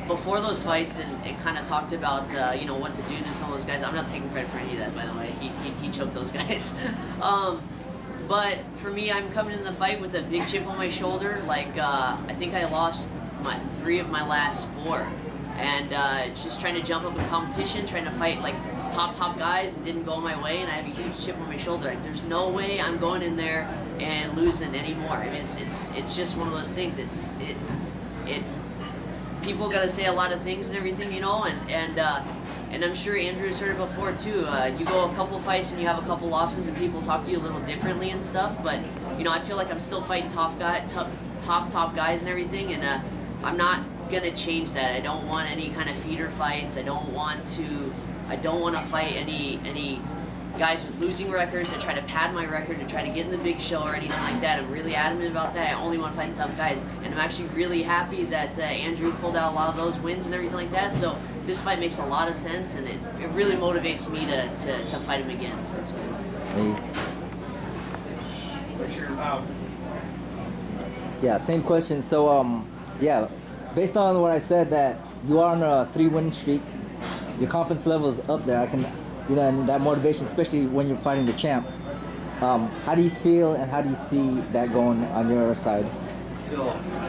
before those fights and kind of talked about what to do to some of those guys. I'm not taking credit for any of that, by the way. He choked those guys. But for me, I'm coming in the fight with a big chip on my shoulder. Like I think I lost 3 of my last 4, and just trying to jump up in competition, trying to fight like top guys, and didn't go my way, and I have a huge chip on my shoulder. Like, there's no way I'm going in there and losing anymore. I mean, it's just one of those things. People gotta say a lot of things and everything, and I'm sure Andrew's heard it before too. You go a couple fights and you have a couple losses, and people talk to you a little differently and stuff. But I feel like I'm still fighting top guys and everything, and I'm not gonna change that. I don't want any kind of feeder fights. I don't want to fight any guys with losing records that try to pad my record to try to get in the big show or anything like that. I'm really adamant about that. I only want to fight tough guys, and I'm actually really happy that Andrew pulled out a lot of those wins and everything like that. So this fight makes a lot of sense, and it really motivates me to fight him again. So it's good. Yeah, same question. So yeah, based on what I said, that you are on a 3-win streak, your confidence level is up there. I can, and that motivation, especially when you're fighting the champ. How do you feel, and how do you see that going on your side? I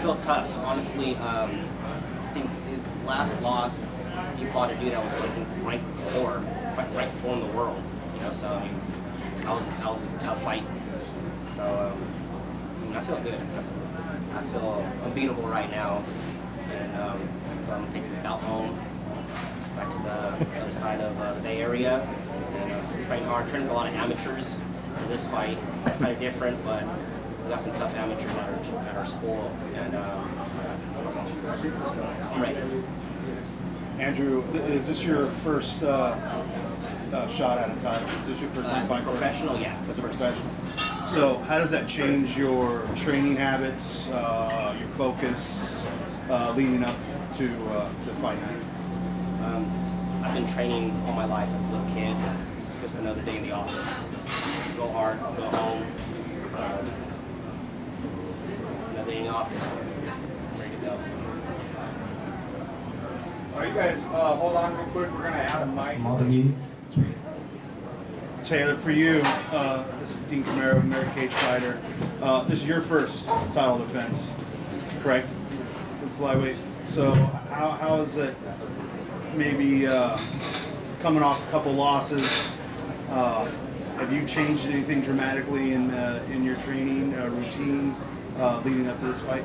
feel tough, honestly. I think his last loss, he fought a dude that was ranked 4 in the world. So I mean, that was a tough fight. So I feel good. I feel unbeatable right now, and I'm gonna take this belt home, back to the other side of the Bay Area, and train hard. Training a lot of amateurs for this fight. It's kind of different, but we got some tough amateurs at our school, and I'm ready. Andrew, is this your first shot at a title? Is this your first time fighting? Professional, yeah. As a professional. So how does that change your training habits, your focus, leading up to fight night? I've been training all my life as a little kid. It's just another day in the office. Go hard, go home. It's another day in the office. I'm ready to go. All right, you guys, hold on real quick. We're gonna add a mic. Taylor, for you, this is Dean Camaro, American Cage Fighter. This is your first title defense, correct? For flyweight. So how is it? Maybe coming off a couple losses. Have you changed anything dramatically in your training routine leading up to this fight?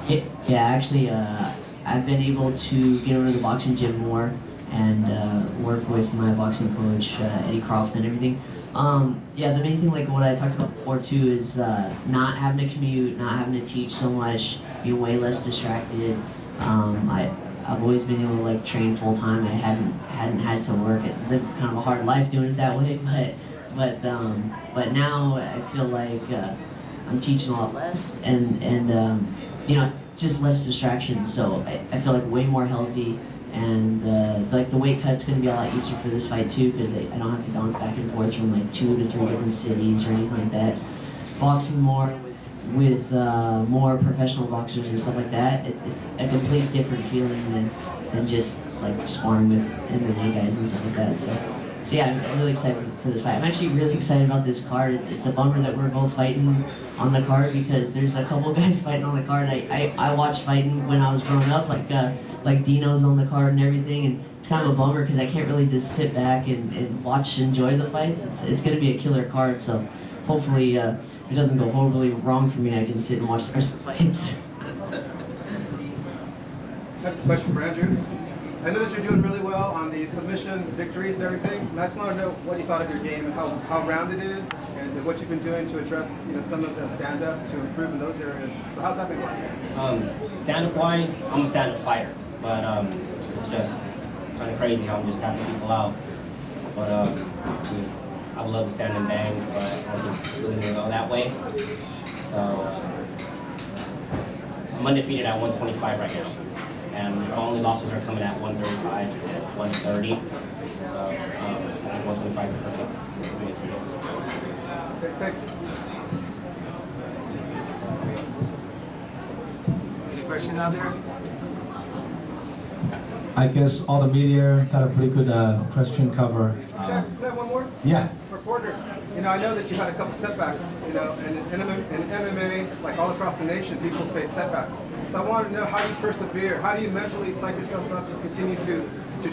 Yeah, actually, I've been able to get over to the boxing gym more and work with my boxing coach, Eddie Croft, and everything. Yeah, the main thing, like what I talked about before too, is not having to commute, not having to teach so much, being way less distracted. I've always been able to like train full time. I hadn't had to work. I lived kind of a hard life doing it that way, but now I feel like I'm teaching a lot less, and just less distractions. So I feel like way more healthy. And like the weight cut's gonna be a lot easier for this fight too, because I don't have to bounce back and forth from like 2 to 3 different cities or anything like that. Boxing more with more professional boxers and stuff like that, it's a complete different feeling than just like sparring with MMA guys and stuff like that. So yeah, I'm really excited for this fight. I'm actually really excited about this card. It's a bummer that we're both fighting on the card, because there's a couple guys fighting on the card I watched fighting when I was growing up, like Dino's on the card and everything, and it's kind of a bummer because I can't really just sit back and watch and enjoy the fights. It's going to be a killer card, so hopefully if it doesn't go horribly wrong for me, I can sit and watch the rest of the fights. That's a question for Andrew. I noticed you're doing really well on the submission victories and everything, and I just want to know what you thought of your game and how round it is, and what you've been doing to address some of the stand-up to improve in those areas. So how's that been going? Stand-up wise, I'm a stand-up fighter, but it's just kind of crazy how I'm just tapping people out. But I would love to stand and bang, but I don't think it's really gonna go that way. So I'm undefeated at 125 right now, and my only losses are coming at 135 and 130. So I think 125 is perfect. Okay, thanks. Any questions out there? I guess all the media got a pretty good question cover. Jack, can I have one more? Yeah. Reporter, I know that you had a couple setbacks, and in MMA, like all across the nation, people face setbacks. So I want to know how you persevere. How do you mentally psych yourself up to continue to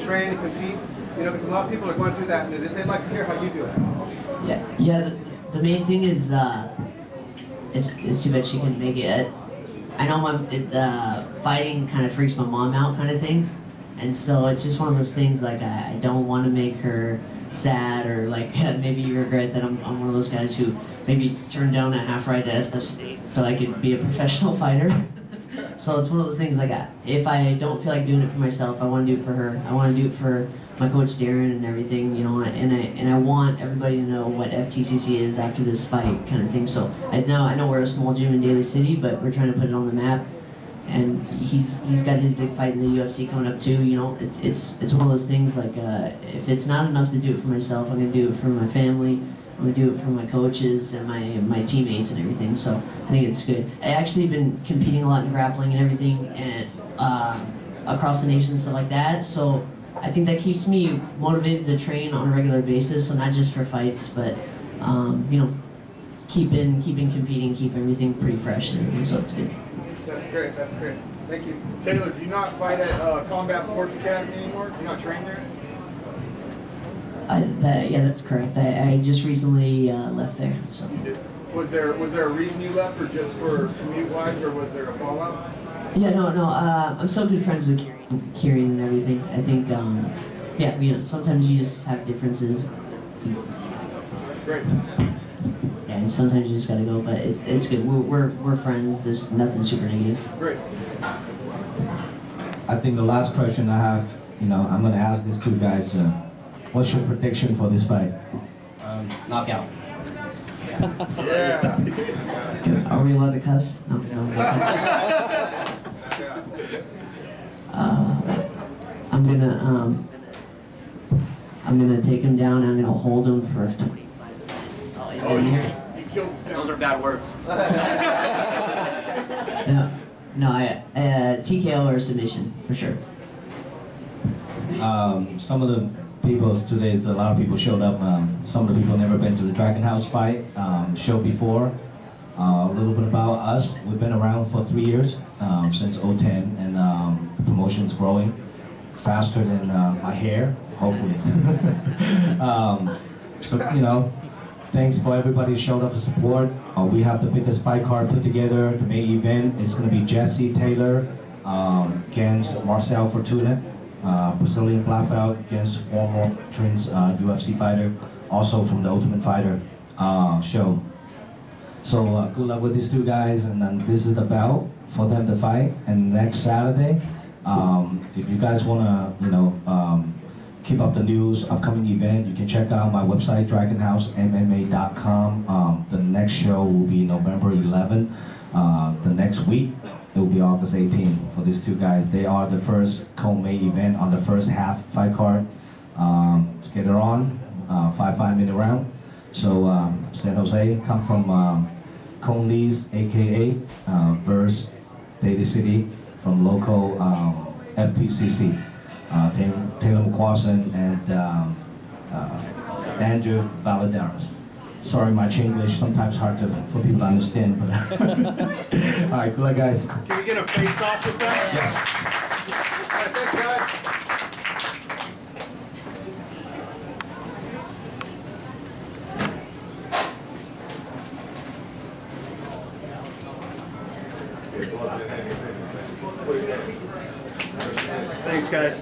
train and compete? Because a lot of people are going through that, and they'd like to hear how you do it. Yeah. The main thing is, it's too bad she couldn't make it. I know fighting kind of freaks my mom out, kind of thing, and so it's just one of those things. Like I don't want to make her sad, or like maybe you regret that I'm one of those guys who maybe turned down a half ride to SF State so I could be a professional fighter. So it's one of those things, like if I don't feel like doing it for myself, I want to do it for her. I want to do it for my coach Darren and everything, and I want everybody to know what FTCC is after this fight, kind of thing. So I know we're a small gym in Daly City, but we're trying to put it on the map. And he's got his big fight in the UFC coming up too. It's one of those things, like if it's not enough to do it for myself, I'm gonna do it for my family. I'm gonna do it for my coaches and my teammates and everything. So I think it's good. I actually been competing a lot in grappling and everything, and across the nation and stuff like that. So I think that keeps me motivated to train on a regular basis. So not just for fights, but keeping competing, keep everything pretty fresh and everything. So it's good. That's great. That's great. Thank you. Taylor, do you not fight at Combat Sports Academy anymore? Do you not train there? Yeah, that's correct. I just recently left there. So. You did. Was there a reason you left, or just for commute-wise, or was there a fallout? Yeah, no. I'm so good friends with Kieran and everything. I think, sometimes you just have differences. Great. Yeah, and sometimes you just gotta go, but it's good. We're friends. There's nothing super negative. Great. I think the last question I have, I'm going to ask these two guys, what's your prediction for this fight? Knockout. Yeah. Are we allowed to cuss? No. I'm gonna take him down. And I'm gonna hold him for 25 minutes. Oh, you killed the sound. Those are bad words. No, TKO or submission for sure. Some of the people today, a lot of people showed up. Some of the people never been to the Dragon House fight show before. A little bit about us. We've been around for 3 years, since 2010, and the promotion's growing faster than my hair, hopefully. Thanks for everybody who showed up for support. We have the biggest fight card put together. The main event is going to be Jesse Taylor against Marcel Fortuna, Brazilian black belt, against former Trins UFC fighter, also from the Ultimate Fighter show. So good luck with these two guys, and then this is the belt for them to fight. And next Saturday, if you guys want to, keep up the news, upcoming event, you can check out my website, dragonhousemma.com. The next show will be November 11. The next week, it will be August 18 for these two guys. They are the first co-main event on the first half fight card. Let's get it on, 5-minute round. So San Jose come from Conley's, aka versus Daly City from local FTCC. Taylor Mccorriston and Andrew Valladerez. Sorry, my Chinglish sometimes hard for people to understand. But all right, good luck, guys. Can we get a face-off with that? Yes. All right, thanks, guys. Thanks, guys.